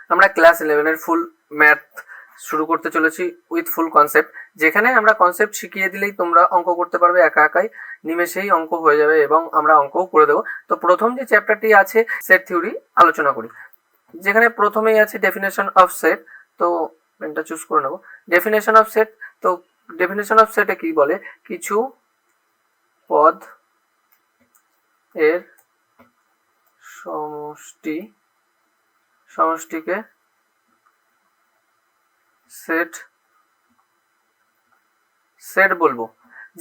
আমরা ক্লাস 11 এর ফুল ম্যাথ শুরু করতে চলেছি উইথ ফুল কনসেপ্ট, যেখানে আমরা কনসেপ্ট শিখিয়ে দিলেই তোমরা অঙ্ক করতে পারবে একা একাই, নিমেষেই অঙ্ক হয়ে যাবে এবং আমরা অঙ্কও করে দেবো। তো প্রথম যে চ্যাপ্টারটি আছে সেট থিওরি আলোচনা করি, যেখানে প্রথমেই আছে ডেফিনেশন অফ সেট। তো পেনটা চুজ করে নেব। ডেফিনেশন অফ সেট, তো ডেফিনেশন অফ সেটে কি বলে, কিছু পদ এর সমষ্টিকে সেট বলবো।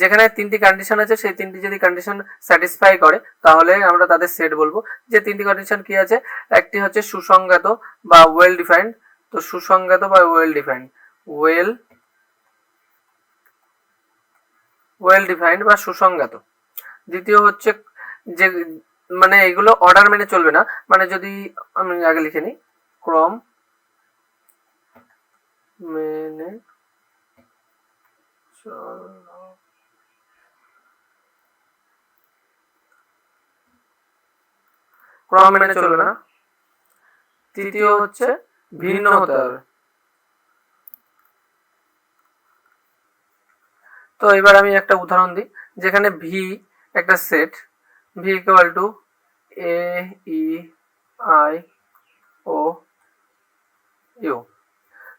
যেখানে তিনটি কন্ডিশন আছে, সেই তিনটি যদি কন্ডিশন স্যাটিসফাই করে তাহলে আমরা তাদের সেট বলবো। যে তিনটি কন্ডিশন কি আছে, একটি হচ্ছে সুসংজ্ঞাত বা ওয়েল ডিফাইন্ড, তো সুসংজ্ঞাত বা ওয়েল ডিফাইন্ড বা সুসংজ্ঞাত। দ্বিতীয় হচ্ছে যে মানে এগুলো অর্ডার মেনে চলবে না, মানে যদি আমি আগে লিখে নিই, ক্রম মেনে চলবে না। তৃতীয় হচ্ছে ভিন্ন হতে হবে। তো এবার আমি একটা উদাহরণ দিই, যেখানে ভি একটা set, V equal to A E I O U.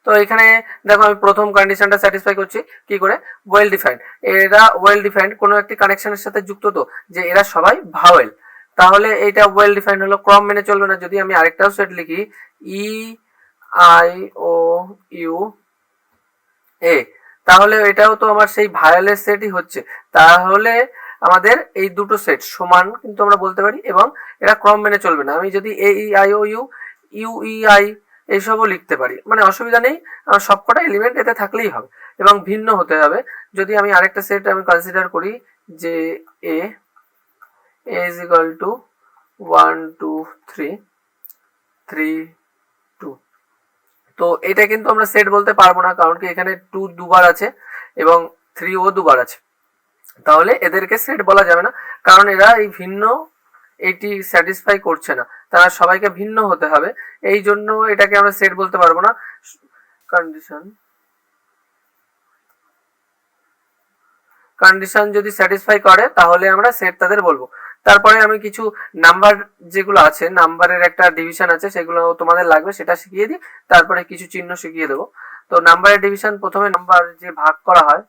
তো এখানে দেখো আমি প্রথম কন্ডিশনটা স্যাটিসফাই করছি কি করে, ওয়েল ডিফাইন্ড। এরা ওয়েল ডিফাইন্ড কোনো একটি কানেকশনের সাথে যুক্ত, তো যে এরা সবাই ভাওয়েল, তাহলে এইটা ওয়েল ডিফাইন্ড হলো, ক্রম মেনে চলবে না। যদি আমি আরেকটাও সেট লিখি, ই আই ও ইউ এ, তাহলে এটাও তো আমার সেই ভায়োলের সেটই হচ্ছে। তাহলে আমাদের এই দুটো সেট সমান কিন্তু আমরা বলতে পারি, এবং এরা ক্রম মেনে চলবে না। আমি যদি A E I O U, U E I এইসবও লিখতে পারি, মানে অসুবিধা নেই, আমার সবকটা এলিমেন্ট এতে থাকলেই হবে, এবং ভিন্ন হতে হবে। যদি আমি আরেকটা সেট আমি কনসিডার করি, যে এ ইজ ইকুয়াল টু 1 2 3 3 2, তো এটা কিন্তু আমরা সেট বলতে পারবো না, কারণ কি এখানে 2 দুবার আছে এবং 3 ও দুবার আছে, তাহলে এদেরকে সেট বলা যাবে না, কারণ এরা এই ভিন্ন এটি স্যাটিসফাই করছে না, তারা সবাইকে ভিন্ন হতে হবে, এই জন্য এটাকে আমরা সেট বলতে পারবো না। কন্ডিশন যদি স্যাটিসফাই করে তাহলে আমরা সেট তাদের বলবো। তারপরে আমি কিছু নাম্বার যেগুলো আছে, নাম্বারের একটা ডিভিশন আছে, সেগুলো তোমাদের লাগবে, সেটা শিখিয়ে দিই, তারপরে কিছু চিহ্ন শিখিয়ে দেবো। তো নাম্বারের ডিভিশন, প্রথমে নাম্বার যে ভাগ করা হয়,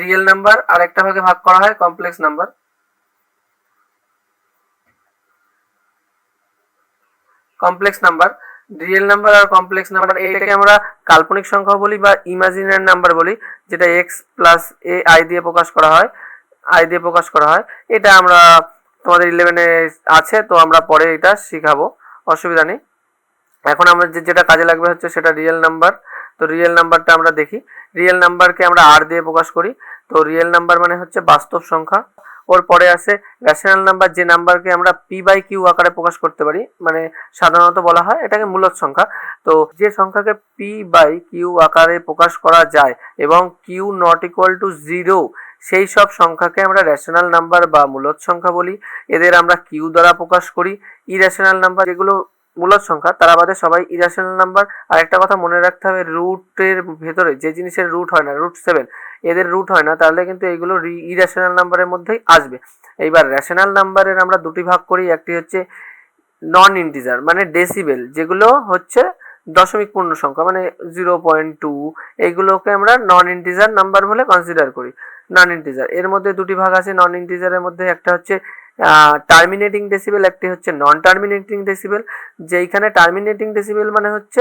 রিয়েল নাম্বার, আর একটা ভাগে ভাগ করা হয় কমপ্লেক্স নাম্বার। রিয়েল নাম্বার আর কমপ্লেক্স নাম্বার, এটাকে আমরা কাল্পনিক সংখ্যা বলি বা ইমাজিনারি নাম্বার বলি, যেটা এক্স প্লাস এ আই দিয়ে প্রকাশ করা হয়। এটা আমরা তোমাদের 11-এ আছে, তো আমরা পরে এটা শিখাবো, অসুবিধা নেই। এখন আমরা যেটা কাজে লাগবে হচ্ছে সেটা রিয়েল নাম্বার। তো রিয়েল নাম্বারটা আমরা দেখি, রিয়েল নাম্বারকে আমরা আর দিয়ে প্রকাশ করি। তো রিয়েল নাম্বার মানে হচ্ছে বাস্তব সংখ্যা। ওর পরে আসে রেশনাল নাম্বার, যে নাম্বারকে আমরা পি বাই কিউ আকারে প্রকাশ করতে পারি, মানে সাধারণত বলা হয় এটাকে মূলদ সংখ্যা। তো যে সংখ্যাকে পি বাই কিউ আকারে প্রকাশ করা যায় এবং কিউ নট ইকুয়াল টু 0, সেই সব সংখ্যাকে আমরা রেশনাল নাম্বার বা মূলদ সংখ্যা বলি। এদের আমরা কিউ দ্বারা প্রকাশ করি। ইরেশনাল নাম্বার যেগুলো মূলদ সংখ্যা, তারা বাদে সবাই ইরেশনাল নাম্বার। আর একটা কথা মনে রাখতে হবে, রুটের ভেতরে যে জিনিসের রুট হয় না, রুট 7 এদের রুট হয় না, তাহলে কিন্তু এগুলো ইরেশনাল নাম্বারের মধ্যেই আসবে। এইবার রেশনাল নাম্বারের আমরা দুটি ভাগ করি, একটি হচ্ছে নন ইন্টিজার মানে ডেসিবেল, যেগুলো হচ্ছে দশমিক পূর্ণ সংখ্যা, মানে 0.2, এইগুলোকে আমরা নন ইন্টিজার নাম্বার বলে কনসিডার করি। নন ইন্টিজার এর মধ্যে দুটি ভাগ আছে, নন ইন্টিজারের মধ্যে একটা হচ্ছে টার্মিনেটিং ডেসিবেল, একটি হচ্ছে নন টার্মিনেটিং ডেসিবেল। যেইখানে টার্মিনেটিং ডেসিবেল মানে হচ্ছে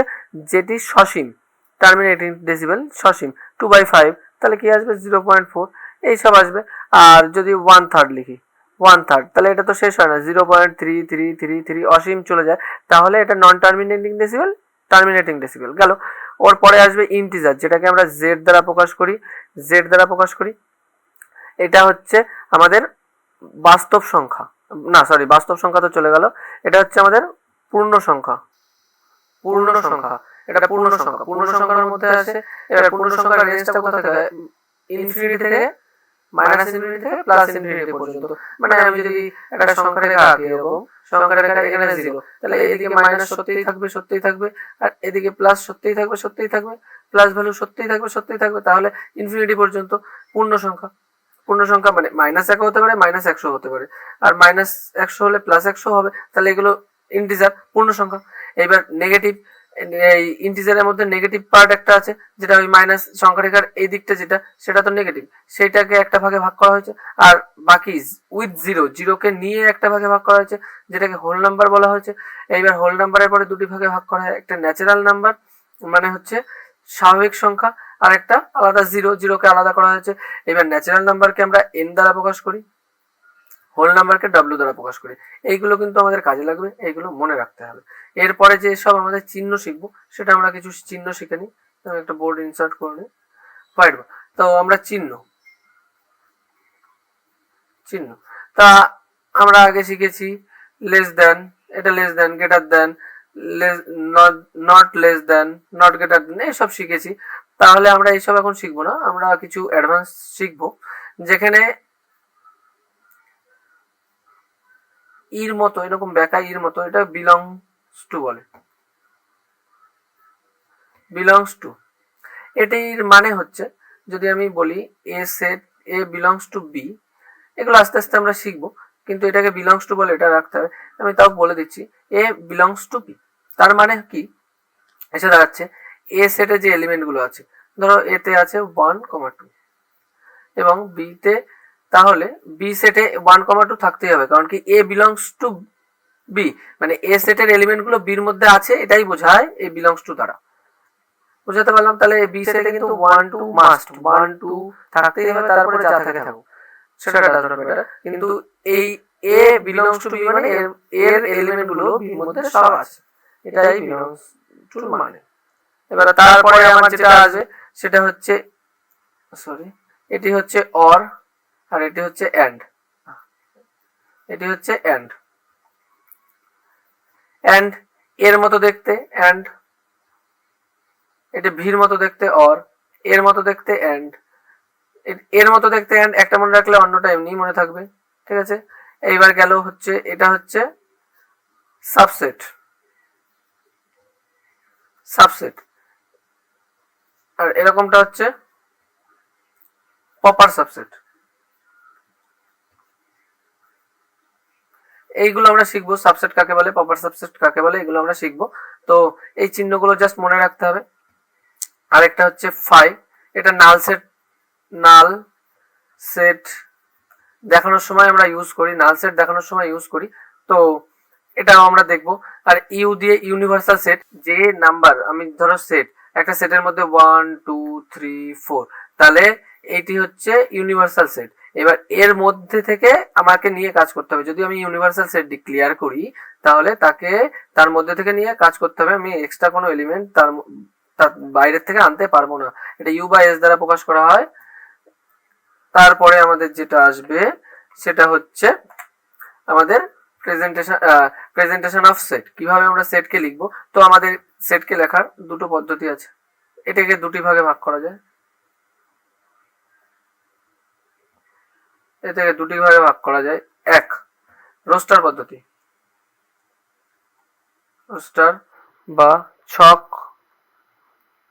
যেটি সসীম, টার্মিনেটিং ডেসিবেল সসীম, 2/5, তাহলে কি আসবে 0.4 এইসব আসবে। আর যদি 1/3 লিখি, 1/3, তাহলে এটা তো শেষ হয় না, 0.3333 অসীম চলে যায়, তাহলে এটা নন টার্মিনেটিং ডেসিবেল, টার্মিনেটিং ডেসিবেল গেল। ওর পরে আসবে ইন্টিজার, যেটাকে আমরা জেড দ্বারা প্রকাশ করি। এটা হচ্ছে আমাদের বাস্তব সংখ্যা, না সরি, বাস্তব সংখ্যা তো চলে গেল, এটা হচ্ছে আমাদের পূর্ণ সংখ্যা। এটা পূর্ণ সংখ্যার মধ্যে আসে। এবার পূর্ণ সংখ্যার রেঞ্জটা কোথা থেকে, ইনফিনিটি থেকে মাইনাস ইনফিনিটি থেকে প্লাস ইনফিনিটি পর্যন্ত। মানে আমি যদি একটা সংখ্যা রেখা আঁকি এরকম, সংখ্যা রেখা এখানে 0, তাহলে এদিকে মাইনাস সত্যিই থাকবে, সত্যিই থাকবে, আর এদিকে প্লাস সত্যিই থাকবে, সত্যিই থাকবে, প্লাস ভ্যালু সত্যিই থাকবে, সত্যিই থাকবে, তাহলে ইনফিনিটি পর্যন্ত পূর্ণ সংখ্যা। পূর্ণ সংখ্যা মানে -100 হতে পারে, -100 হতে পারে, আর -100 হলে +100 হবে, তাহলে এগুলো ইন্টিজার পূর্ণ সংখ্যা। এবার নেগেটিভ, এই ইন্টিজারের মধ্যে নেগেটিভ পার্ট একটা আছে, যেটা ওই মাইনাস সংখ্যা রেখার এই দিকটা যেটা, সেটা তো নেগেটিভ, সেইটাকে একটা ভাগে ভাগ করা হয়েছে। আর বাকি উইথ জিরোকে নিয়ে একটা ভাগে ভাগ করা হয়েছে, যেটাকে হোল নাম্বার বলা হয়েছে। এইবার হোল নাম্বারের পরে দুটি ভাগে ভাগ করা হয়, একটা ন্যাচারাল নাম্বার মানে হচ্ছে স্বাভাবিক সংখ্যা, আর একটা আলাদা জিরোকে আলাদা করা হয়েছে। এবার ন্যাচারাল নাম্বারকে আমরা n দ্বারা প্রকাশ করি, হোল নাম্বারকে w দ্বারা প্রকাশ করি। এইগুলো কিন্তু আমাদের কাজে লাগবে, এইগুলো মনে রাখতে হবে। এরপরে যে সব আমাদের চিহ্ন শিখবো, সেটা আমরা কিছু চিহ্ন শিখে নিই। আমি একটা বোর্ড ইনসার্ট করে নিই, হোয়াইট বোর্ড। তো আমরা চিহ্ন তা আমরা আগে শিখেছি লেস দেন, এটা less than, greater than, not less than, not greater than, এইসব শিখেছি। তাহলে আমরা এইসব এখন শিখবো না, আমরা কিছু অ্যাডভান্স শিখবো, যেখানে ইর মতো এরকম ব্যাকা ইর মতো, এটা বিলংস টু বলে, বিলংস টু। এটির মানে হচ্ছে, যদি আমি বলি a set A belongs to B, এগুলো আস্তে আস্তে আমরা শিখবো, কিন্তু এটাকে বিলংস টু বলে এটা রাখতে হবে। আমি তাও বলে দিচ্ছি, এ বিলংস টু বি, তার মানে কি এসে দাঁড়াচ্ছে, এ সেটে যে এলিমেন্ট গুলো আছে, ধরো এতে আছে 1, 2 এবং বিতে, তাহলে বি সেটে 1, 2 থাকতেই হবে, কারণ কি এ বিলংস টু বি, মানে এ সেটের এলিমেন্ট গুলো বির মধ্যে আছে, এটাই বোঝায় এ বিলংস টু দ্বারা। বুঝাতে পারলাম? তাহলে বি সেটে কিন্তু 1, 2 মাস্ট, 1, 2 থাকতেই হবে, তারপরে যা থাকে থাকুক, সেটা ডাজন্ট ম্যাটার। কিন্তু এই এ বিলংস টু বি মানে এর এলিমেন্ট গুলো বির মধ্যে সব আছে, এটাই বিলংস টু মানে। এবার তারপরে আমার যেটা আসবে সেটা হচ্ছে, সরি, এটি হচ্ছে অর, আর এটি হচ্ছে এন্ড, এটি হচ্ছে এন্ড। এন্ড এর মতো দেখতে এন্ড, এটা ভির মতো দেখতে অর, এর মতো দেখতে এন্ড, এর মতো দেখতে এন্ড, একটা মনে রাখলে অন্যটা এমনি মনে থাকবে, ঠিক আছে? এইবার গেল হচ্ছে, এটা হচ্ছে সাবসেট, সাবসেট, আর এরকমটা হচ্ছে প্রপার সাবসেট। এইগুলো আমরা শিখবো, সাবসেট কাকে বলে, প্রপার সাবসেট কাকে বলে, এগুলো আমরা শিখবো। তো এই চিহ্নগুলো জাস্ট মনে রাখতে হবে। আরেকটা হচ্ছে ফাই, এটা নাল সেট, নাল সেট দেখানোর সময় আমরা ইউজ করি, নাল সেট দেখানোর সময় ইউজ করি, তো এটাও আমরা দেখবো। আর ইউ দিয়ে ইউনিভার্সাল সেট, যে নাম্বার আমি ধরো সেট, একটা সেটের মধ্যে 1, 2, 3, 4, তাহলে এইটি হচ্ছে ইউনিভার্সাল সেট। এবার এর মধ্যে থেকে আমাকে নিয়ে কাজ করতে হবে। যদি আমি ইউনিভার্সাল সেট ডিক্লেয়ার করি, তাহলে তাকে তার মধ্যে থেকে নিয়ে কাজ করতে হবে, আমি এক্সট্রা কোনো এলিমেন্ট তার বাইরের থেকে আনতে পারবো না। এটা ইউ বা এস দ্বারা প্রকাশ করা হয়। তারপরে আমাদের যেটা আসবে সেটা হচ্ছে আমাদের প্রেজেন্টেশন অফ সেট। কিভাবে আমরা সেটকে লিখবো? তো আমাদের সেটকে লেখার দুটো পদ্ধতি আছে, এটাকে দুটি ভাগে ভাগ করা যায়, এটাকে দুটি ভাগে ভাগ করা যায়। এক, রোস্টার পদ্ধতি, রোস্টার বা ছক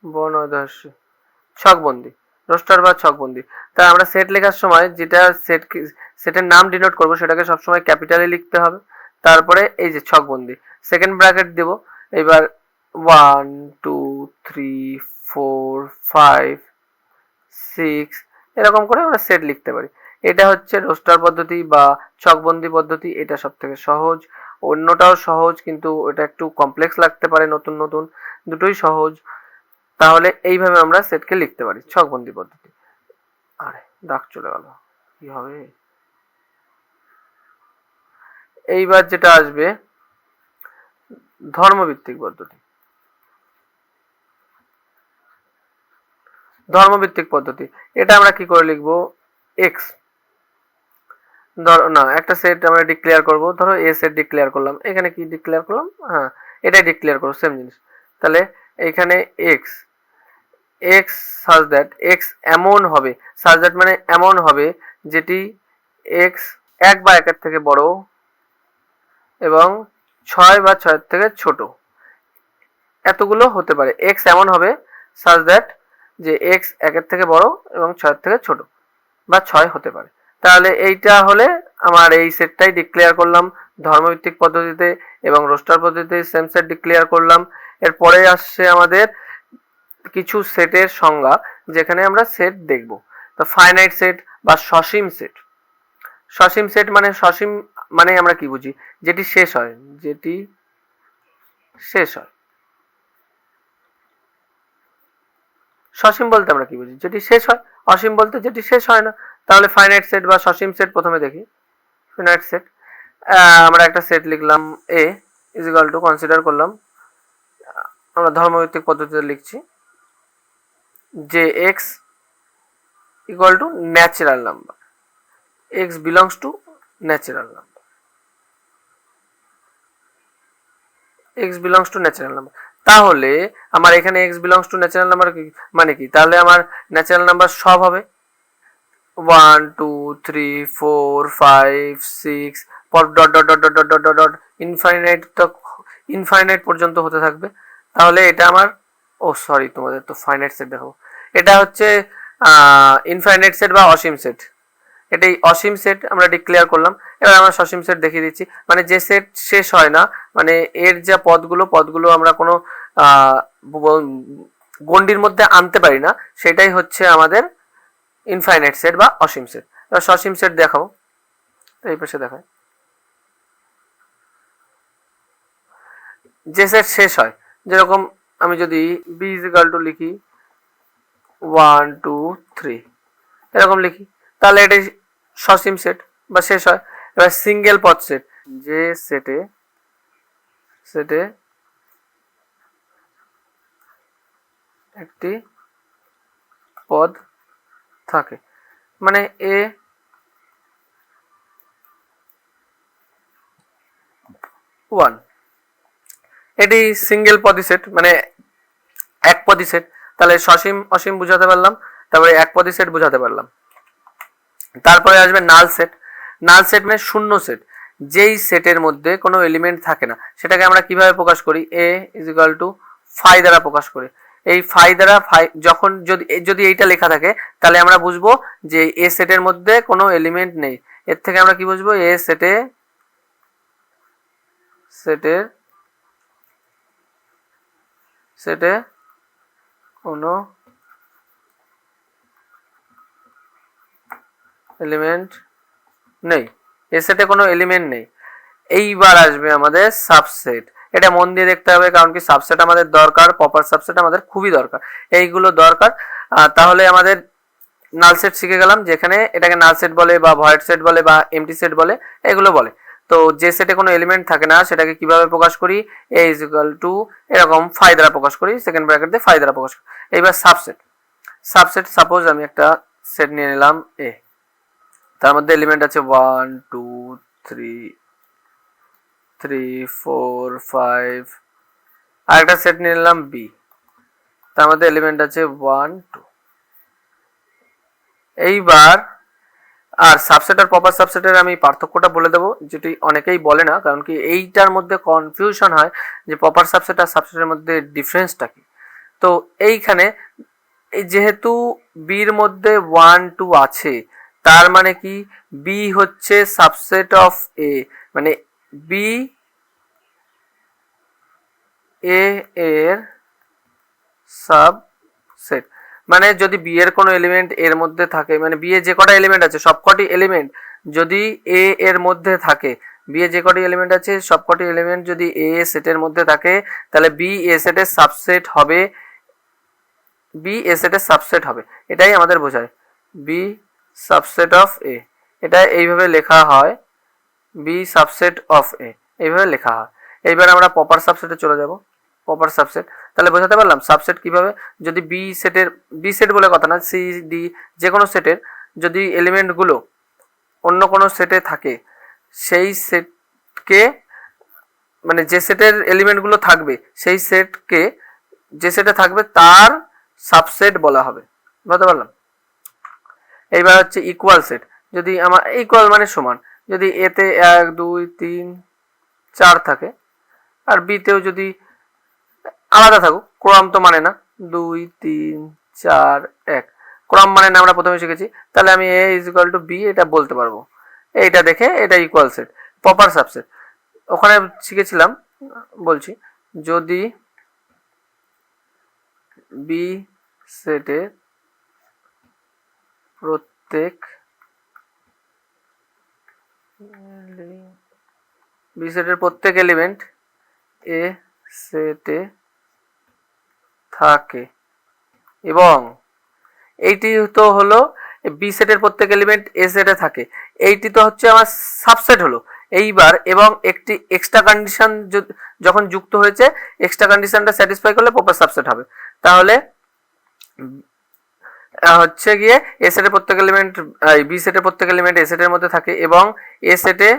বনদর্শী, ছকবন্দি, রোস্টার বা ছকবন্দি। তাই আমরা সেট লেখার সময় যেটা সেটের নাম ডিনোট করব, সেটাকে সবসময় ক্যাপিটালে লিখতে হবে। তারপরে এই যে ছকবন্দি, সেকেন্ড ব্র্যাকেট দেব। এবার 1, 2, 3, 4, 5, 6 এরকম করে আমরা সেট লিখতে পারি। এটা হচ্ছে রোস্টার পদ্ধতি বা ছকবন্দি পদ্ধতি, এটা সব থেকে সহজ। অন্যটাও সহজ, কিন্তু এটা একটু কমপ্লেক্স লাগতে পারে, নতুন নতুন, দুটোই সহজ। তাহলে এইভাবে আমরা সেটকে লিখতে পারি, ছকবন্দি পদ্ধতি। আরে দাগ চলে গেল, কি হবে? এইবার যেটা আসবে ধর্মভিত্তিক পদ্ধতি। ধর্মভিত্তিক পদ্ধতি, এটা আমরা কি করে লিখবো? এক্স, ধরো না, একটা সেট আমরা ডিক্লেয়ার করব, ধরো এ সেট ডিক্লেয়ার করলাম, এখানে কি ডিক্লেয়ার করলাম? হ্যাঁ, এটাই ডিক্লেয়ার করো, সেম জিনিস। তাহলে এখানে x, x such that, x এমন হবে, সাজ দ্যাট মানে এমন হবে যেটি এক্স 1 বা 1 থেকে বড় এবং 6 বা 6 থেকে ছোট, এতগুলো হতে পারে। এক্স এমন হবে সাজ দ্যাট যে এক্স 1 থেকে বড় এবং 6 থেকে ছোট বা 6 হতে পারে। তাহলে এইটা হলে আমার এই সেটটাই ডিক্লেয়ার করলাম ধর্মভিত্তিক পদ্ধতিতে এবং রোস্টার পদ্ধতিতে সেম সেট ডিক্লেয়ার করলাম। এরপরে আসছে আমাদের কিছু সেটের সংজ্ঞা, যেখানে আমরা সেট দেখব। তো ফাইনাইট সেট বা সসীম সেট। সসীম সেট মানে, সসীম মানে আমরা কি বুঝি? যেটি শেষ হয়, যেটি শেষ হয়। সসীম বলতে আমরা কি বুঝি? যেটি শেষ হয়। অসীম বলতে যেটি শেষ হয় না। তাহলে ফাইনাইট সেট বা সসীম সেট প্রথমে দেখি। ফাইনাইট সেট, আমরা একটা সেট লিখলাম এ ইজ ইকুয়াল টু, কনসিডার করলাম, আমরা ধর্মভিত্তিক পদ্ধতিতে লিখছি যে x equal to natural number, x belongs to natural number, x belongs to natural number. তাহলে আমার এখানে x belongs to natural number মানে কি? তাহলে আমার ন্যাচারাল নাম্বার সব হবে 1 2 3 4 5 6 পর dot dot dot dot dot dot dot infinite তক, ইনফাইনাইট পর্যন্ত হতে থাকবে। তাহলে এটা আমার, ও সরি তোমাদের তো ফাইনাইট সেট দেখাবো। এটা হচ্ছে ইনফাইনাইট সেট বা অসীম সেট। এটাই অসীম সেট আমরা ডিক্লেয়ার করলাম। এবার আমরা সসীম সেট দেখিয়ে দিচ্ছি, মানে যে সেট শেষ হয় না, মানে এর যা পদগুলো আমরা কোনো গণ্ডির মধ্যে আনতে পারি না, সেটাই হচ্ছে আমাদের ইনফাইনাইট সেট বা অসীম সেট। এবার সসীম সেট দেখাবো, তো এই পাশে দেখায়। যে সেট শেষ হয়, যেরকম আমি যদি বি ইজ ইকুয়াল টু লিখি 1 2 3 এরকম লিখি, তাহলে এটাই সসীম সেট বা শেষ হয়। এবার সিঙ্গেল পদ সেট, যে সেটে একটি পদ থাকে, মানে এ 1, এটি সিঙ্গেল পদি সেট, মানে এক পদি সেট। তাহলে সসীম অসীম বুঝাতে পারলাম, তারপরে এক পদি সেট বুঝাতে পারলাম। তারপরে আসবে নাল সেট। নাল সেট মানে শূন্য সেট, যেই সেটের মধ্যে কোনো এলিমেন্ট থাকে না, সেটাকে আমরা কিভাবে প্রকাশ করি? এ ইজ ইকুয়াল টু ফাই দ্বারা প্রকাশ করি। এই ফাই দ্বারা, ফাই যখন যদি এইটা লেখা থাকে, তাহলে আমরা বুঝবো যে এ সেটের মধ্যে কোনো এলিমেন্ট নেই। এর থেকে আমরা কি বুঝবো? এ সেটে কোনো এলিমেন্ট নেই, এ সেটে কোনো এলিমেন্ট নেই। এইবার আসবে আমাদের সাবসেট। এটা মন দিয়ে দেখতে হবে, কারণ কি সাবসেট আমাদের দরকার, প্রপার সাবসেট আমাদের খুবই দরকার, এইগুলো দরকার। তাহলে আমাদের নাল সেট শিখে গেলাম, যেখানে এটাকে নাল সেট বলে বা ভয়েড সেট বলে বা এমটি সেট বলে, এগুলো বলে। তো যে সেটে কোনো এলিমেন্ট থাকে না, সেটাকে কিভাবে প্রকাশ করি? এ ইজ ইকুয়াল টু এরকম ফাই দ্বারা প্রকাশ করি, সেকেন্ড ব্র্যাকেট দিয়ে ফাই দ্বারা প্রকাশ করি। এইবার সাবসেট। সাপোজ আমি একটা সেট নিয়ে নিলাম এ, তার মধ্যে এলিমেন্ট আছে 1 2 3 4 5, আর একটা সেট নিয়ে নিলাম বি, তার মধ্যে এলিমেন্ট আছে 1 2। এইবার আর সাবসেট আর প্রপার সাবসেটের আমি পার্থক্যটা বলে দেবো, যেটি অনেকেই বলে না, কারণ কি এইটার মধ্যে কনফিউশন হয় যে প্রপার সাবসেট আর সাবসেটের মধ্যে ডিফারেন্সটা কি। তো এইখানে এই যেহেতু বির মধ্যে 1 2 আছে, তার মানে কি বি হচ্ছে সাবসেট অফ এ, মানে বি এ এর সাবসেট। মানে যদি বি এর কোনো এলিমেন্ট এর মধ্যে থাকে, মানে বি এর যে কটা এলিমেন্ট আছে সবকটি এলিমেন্ট যদি এ এর মধ্যে থাকে, বি এর যে কটি এলিমেন্ট আছে সবকটি এলিমেন্ট যদি এ সেটের মধ্যে থাকে, তাহলে বি এ সেটের সাবসেট হবে, বি এ সেটের সাবসেট হবে। এটাই আমাদের বোঝায় বি সাবসেট অফ এ। এটা এইভাবে লেখা হয়, বি সাবসেট অফ এ, এইভাবে লেখা হয়। এইবার আমরা প্রপার সাবসেটে চলে যাব। প্রপার সাবসেট, তাহলে বোঝাতে পারলাম সাবসেট কিভাবে? যদি বি সেটের, বি সেট বলে কথা না, সি ডি যে কোনো সেটের যদি এলিমেন্টগুলো অন্য কোনো সেটে থাকে, সেই সেটকে, মানে যে সেটের এলিমেন্টগুলো থাকবে সেই সেটকে, যে সেটে থাকবে তার সাবসেট বলা হবে। বুঝতে পারলাম? এইবার হচ্ছে ইকুয়াল সেট। যদি আমার ইকুয়াল মানে সমান, যদি এতে 1 2 3 4 থাকে আর বিতেও যদি আলাদা থাকুক, ক্রম তো মানে না, 2 3 4 1 ক্রম মানে না, আমরা প্রথমে শিখেছি। তাহলে আমি a is equal to B এটা বলতে পারবো। এইটা দেখে এটা ইকুয়াল সেট, প্রপার সাবসেট। ওখানে শিখেছিলাম, বলছি, যদি বি সেটের প্রত্যেক এলিমেন্ট এ সেটে থাকে এবং এইটি তো হলো বি সেটের প্রত্যেক এলিমেন্ট এ সেটে থাকে, এইটি তো হচ্ছে আমার সাবসেট হলো। এইবার এবং একটি এক্সট্রা কন্ডিশন যখন যুক্ত হয়েছে, এক্সট্রা কন্ডিশনটা স্যাটিসফাই করলে প্রপার সাবসেট হবে। তাহলে হচ্ছে গিয়ে এ সেটের প্রত্যেক এলিমেন্ট বি সেটের প্রত্যেক এলিমেন্ট এ সেটের মধ্যে থাকে এবং এ সেটে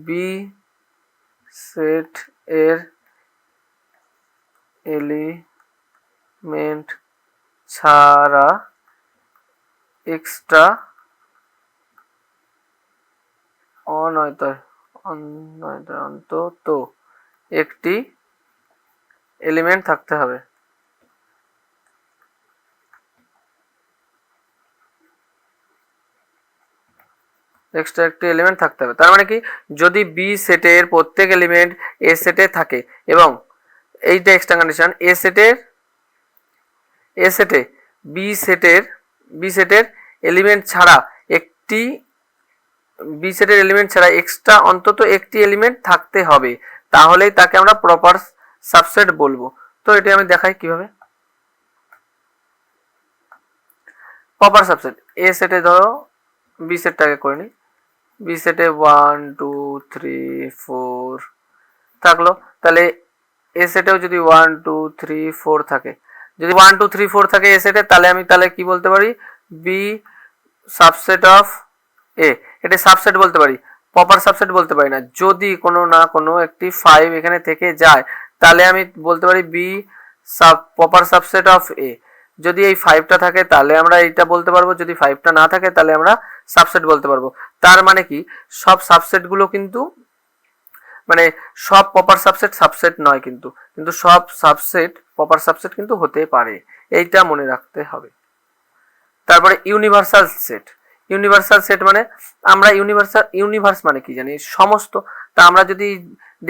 বি সেট এর এলিমেন্ট ছাড়া এক্সট্রা অন্তত একটি এলিমেন্ট থাকতে হবে। এক্সট্রা একটি এলিমেন্ট থাকতে হবে, তার মানে কি, যদি বি সেটের প্রত্যেক এলিমেন্ট এ সেটে থাকে এবং এইটা এক্সট্রা কন্ডিশন, এ সেটে বি সেটের এলিমেন্ট ছাড়া একটি বি সেটের এলিমেন্ট ছাড়া এক্সট্রা অন্তত একটি এলিমেন্ট থাকতে হবে, তাহলেই তাকে আমরা প্রপার সাবসেট বলবো। তো এটা আমি দেখাই কিভাবে। প্রপার সাবসেট এ সেটে, ধরো বি সেটটাকে করে নিই, বি সেটে 1 2 3 4 থাকলো, তাহলে এ সেটেও যদি 1 2 3 4 থাকে, যদি 1 2 3 4 থাকে এ সেটে, তাহলে কি বলতে পারি, বি সাবসেট অফ এ। এটা সাবসেট বলতে পারি, প্রপার সাবসেট বলতে পারি না। যদি কোনো না কোনো একটি 5 এখানে থেকে যায়, তাহলে আমি বলতে পারি বি প্রপার সাবসেট অফ এ। যদি এই 5টা থাকে তাহলে আমরা এইটা বলতে পারবো, যদি 5টা না থাকে তাহলে আমরা সাবসেট বলতে পারবো। তার মানে কি, সব সাবসেটগুলো কিন্তু, মানে সব প্রপার সাবসেট নয়, কিন্তু সব সাবসেট প্রপার সাবসেট কিন্তু হতে পারে, এইটা মনে রাখতে হবে। তারপরে ইউনিভার্সাল সেট মানে, আমরা ইউনিভার্স মানে কি জানি, সমস্ত। তা আমরা যদি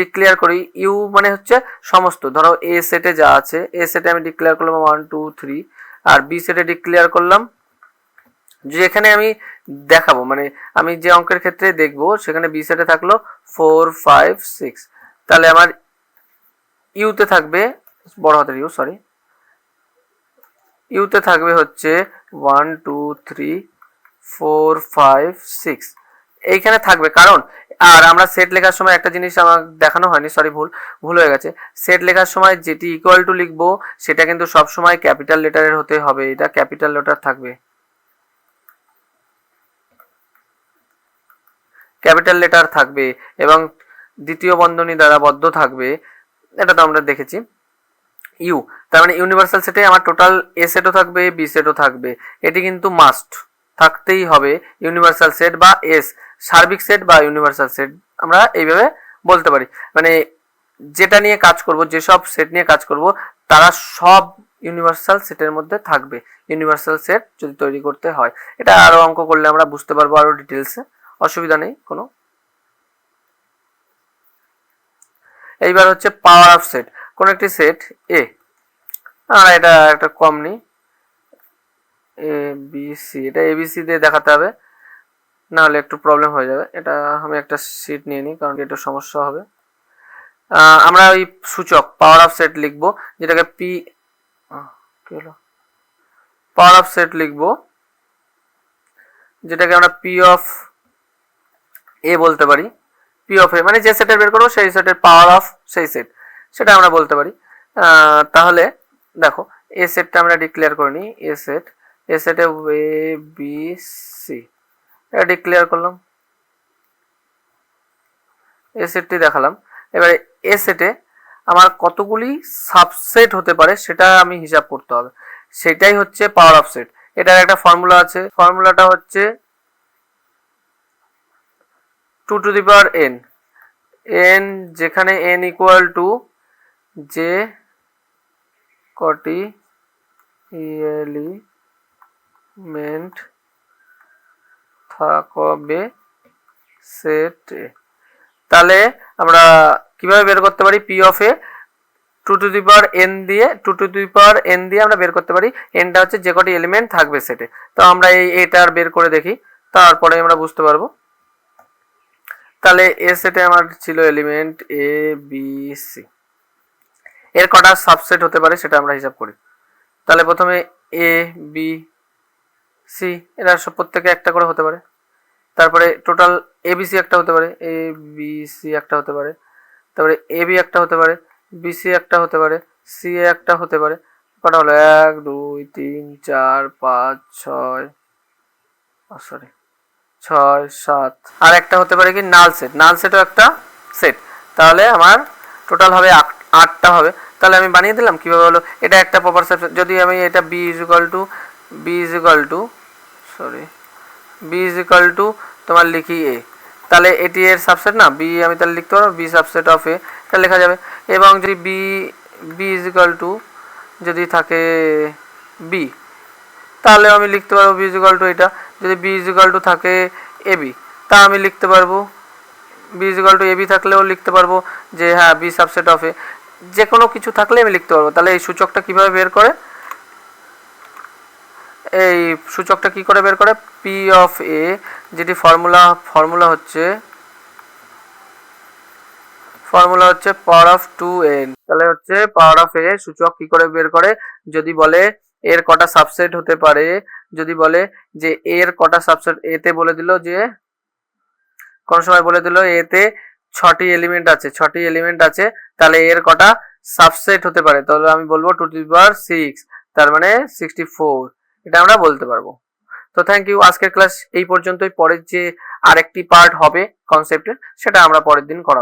ডিক্লেয়ার করি, ইউ মানে হচ্ছে সমস্ত। ধরো এ সেটে যা আছে, এ সেটে আমি ডিক্লেয়ার করলাম 1 2 3, আর বি সেটে ডিক্লেয়ার করলাম, যেখানে আমি দেখাবো, মানে আমি যে অঙ্কের ক্ষেত্রে দেখবো সেখানে বি সেটে থাকলো 4 5 6, তাহলে আমার ইউতে থাকবে, বড় হাতের ইউ, সরি, ইউতে থাকবে হচ্ছে 1 2 3 4 5 6, এইখানে থাকবে। কারণ আর আমরা সেট লেখার সময় একটা জিনিস আমার দেখানো হয়নি, সরি, ভুল হয়ে গেছে। সেট লেখার সময় যেটি ইকুয়াল টু লিখবো সেটা কিন্তু সব সময় ক্যাপিটাল লেটারের হতে হবে, এটা ক্যাপিটাল লেটার থাকবে, ক্যাপিটাল লেটার থাকবে এবং দ্বিতীয় বন্ধনী দ্বারা বদ্ধ থাকবে, এটা তো আমরা দেখেছি। ইউ, তার মানে ইউনিভার্সাল সেটে আমার টোটাল এ সেটও থাকবে, বি সেটও থাকবে, এটি কিন্তু মাস্ট থাকতেই হবে। ইউনিভার্সাল সেট বা এস, সার্বিক সেট বা ইউনিভার্সাল সেট আমরা এইভাবে বলতে পারি। মানে যেটা নিয়ে কাজ করব, যেসব সেট নিয়ে কাজ করব, তারা সব ইউনিভার্সাল সেটের মধ্যে থাকবে। ইউনিভার্সাল সেট যদি তৈরি করতে হয়, এটা আরো অঙ্ক করলে আমরা বুঝতে পারবো আরো ডিটেলসে, অসুবিধা নেই কোনো। এইবার হচ্ছে পাওয়ার অফ সেট। কোন একটি সেট এ, এটা একটা কম নেই, এ বি সি, এটা এবিসি দিয়ে দেখাতে হবে, না হলে একটু প্রবলেম হয়ে যাবে। এটা আমি একটা শিট নিয়ে নিই, কারণ এটা সমস্যা হবে। আমরা ওই সূচক পাওয়ার অফ সেট লিখবো, যেটাকে পি, কি হলো, পাওয়ার অফ সেট লিখবো, যেটাকে আমরা পি অফ এ বলতে পারি। পি অফ এ মানে যে সেটের বের করবো সেই সেটের পাওয়ার অফ সেই সেট, সেটা আমরা বলতে পারি। তাহলে দেখো, এ সেটটা আমরা ডিক্লেয়ার করে নিই, এ সেটে এ বি সি, এটা ডিক্লেয়ার করলাম, এ সেটটি দেখালাম। এবারে এ সেটে আমার কতগুলি সাবসেট হতে পারে সেটা আমি হিসাব করতে হবে, সেটাই হচ্ছে পাওয়ার অফ সেট। এটার একটা ফর্মুলা আছে, ফর্মুলাটা হচ্ছে 2 to the power n, n যেখানে n ইকুয়াল টু যে কটি এলিমেন্ট থাকবে সেটে। তাহলে আমরা কিভাবে বের করতে পারি? P of A 2 to the power n দিয়ে 2 টু দি পাওয়ার n দিয়ে আমরা বের করতে পারি, nটা হচ্ছে যে কটি এলিমেন্ট থাকবে সেটে। তো আমরা এটার বের করে দেখি, তারপরে আমরা বুঝতে পারবো। তাহলে এ সেটে আমার ছিল এলিমেন্ট এ বি সি, এর কটা সাবসেট হতে পারে সেটা আমরা হিসাব করি। তাহলে প্রথমে এ বি সি, এরা সব প্রত্যেকে একটা করে হতে পারে। তারপরে টোটাল এবিসি একটা হতে পারে, এ বি সি একটা হতে পারে। তারপরে এ বি একটা হতে পারে, বিসি একটা হতে পারে, সি একটা হতে পারে। কটা হলো? 1 2 3 4 5 6, সরি 6 7, আর একটা হতে পারে কি নাল সেট, নাল সেটও একটা সেট। তাহলে আমার টোটাল হবে 8টা হবে। তাহলে আমি বানিয়ে দিলাম কিভাবে হলো। এটা একটা প্রপার সেট, যদি আমি এটা B is equal to sorry B is equal to তোমার লিখি এ, তাহলে এটি এর সাবসেট না, বি আমি তাহলে লিখতে পারবো বি সাবসেট অফ এ, এটা লেখা যাবে। এবং যদি বি ইজ ইকুয়াল টু যদি থাকে বি, তাহলে আমি লিখতে পারবো বি ইজ ইকুয়াল টু এটা। যদি বি ইজ ইকুয়াল টু থাকে এ বি, তা আমি লিখতে পারবো B is equal to A B, থাকলেও লিখতে পারবো যে হ্যাঁ বি সাবসেট অফ এ। যে কোনো কিছু থাকলে আমি লিখতে পারবো। তাহলে এই সূচকটা কিভাবে বের করে? এই সূচকটা কি করে বের করে? পি অফ এ, যেটি ফর্মুলা হচ্ছে পাওয়ার অফ 2n। তাহলে হচ্ছে পাওয়ার অফ এ সূচক কি করে বের করে? যদি বলে এর কটা সাবসেট হতে পারে, যদি বলে যে এর কটা সাবসেট, এতে বলে দিল যে কোন সময় বলে দিল এতে 6টি এলিমেন্ট আছে, তাহলে এর কটা সাবসেট হতে পারে, তাহলে আমি বলবো 2 টু দি পাওয়ার 6, তার মানে 64। এটা আমরা বলতে পারবো। তো থ্যাংক ইউ, আজকের ক্লাস এই পর্যন্তই। পরের যে আরেকটি পার্ট হবে কনসেপ্টের, সেটা আমরা পরের দিন করাবো।